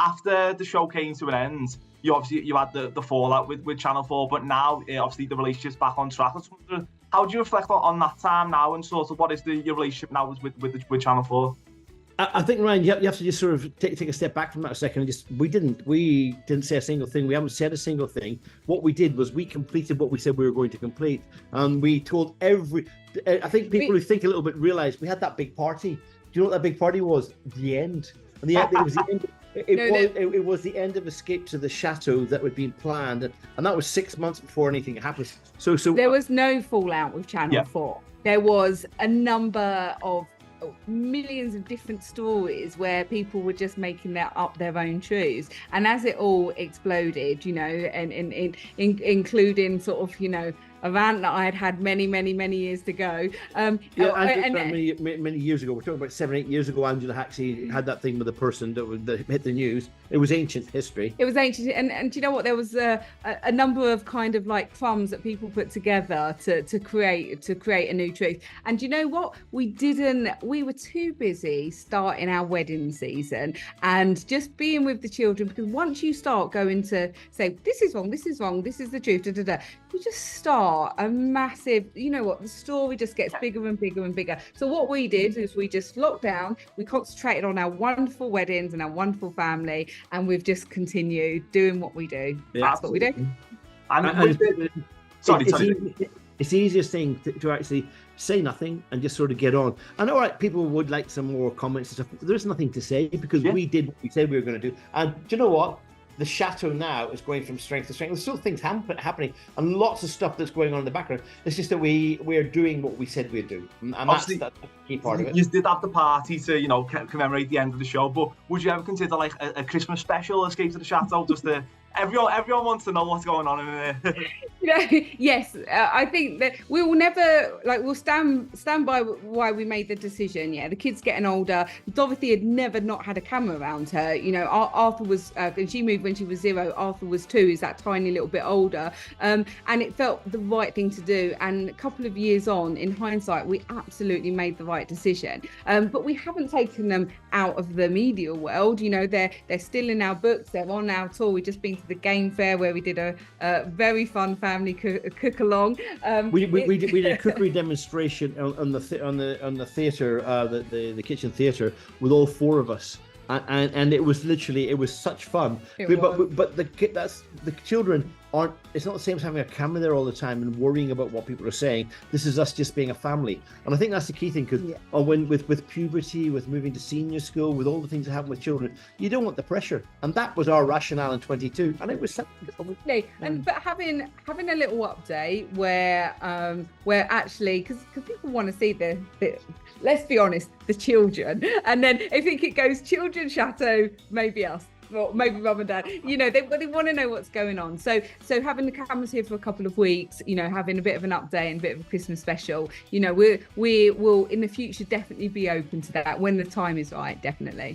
after the show came to an end, you had the fallout with Channel 4, but now obviously the relationship's back on track. How do you reflect on that time now, and sort of what is your relationship now with Channel 4? I think, Ryan, you have to just sort of take a step back from that a second. And we didn't say a single thing. We haven't said a single thing. What we did was we completed what we said we were going to complete, and we told I think people who think a little bit realize we had that big party. Do you know what that big party was? The end. And it was the end. It was the end of Escape to the Chateau that had been planned, and that was 6 months before anything happened. So there was no fallout with Channel 4. There was a number of millions of different stories where people were just making up their own truths, and as it all exploded, and including sort of a rant that I had many years to go. Many years ago, we're talking about 7-8 years ago, Angela actually had that thing with a person that hit the news. It was ancient history. It was ancient, and do you know what? There was a number of kind of like crumbs that people put together to create a new truth. And do you know what? We were too busy starting our wedding season and just being with the children, because once you start going to say, this is wrong, this is the truth, you just start a massive, the story just gets bigger and bigger and bigger. So what we did is we just locked down, we concentrated on our wonderful weddings and our wonderful family, and we've just continued doing what we do. Yeah, that's what we do. It's the easiest thing to actually say nothing and just sort of get on. And all right, people would like some more comments and stuff. There's nothing to say because we did what we said we were going to do. And do you know what? The Chateau now is going from strength to strength. There's still things happening and lots of stuff that's going on in the background. It's just that we're doing what we said we'd do. And that's the key part of it. You did have the party to, commemorate the end of the show, but would you ever consider like a Christmas special, Escape to the Chateau, just to... Everyone wants to know what's going on in there. Yes, I think that we will never, we'll stand by why we made the decision. Yeah, the kid's getting older. Dorothy had never not had a camera around her. Arthur was, and she moved when she was 0. Arthur was 2, is that tiny little bit older. And it felt the right thing to do. And a couple of years on, in hindsight, we absolutely made the right decision. But we haven't taken them out of the media world. They're still in our books. They're on our tour. We've just been to the game fair where we did a very fun family cook along. We did a cookery demonstration on the theatre, the kitchen theatre, with all 4 of us, and it was such fun. But the children aren't. It's not the same as having a camera there all the time and worrying about what people are saying. This is us just being a family, and I think that's the key thing. Because with puberty, with moving to senior school, with all the things that happen with children, you don't want the pressure, and that was our rationale in 22. And it was but having a little update where actually, because people want to see the let's be honest, the children, and then I think it goes children, Chateau, maybe us. Well, maybe mum and dad, they want to know what's going on. So having the cameras here for a couple of weeks, having a bit of an update and a bit of a Christmas special, we will in the future definitely be open to that when the time is right, definitely.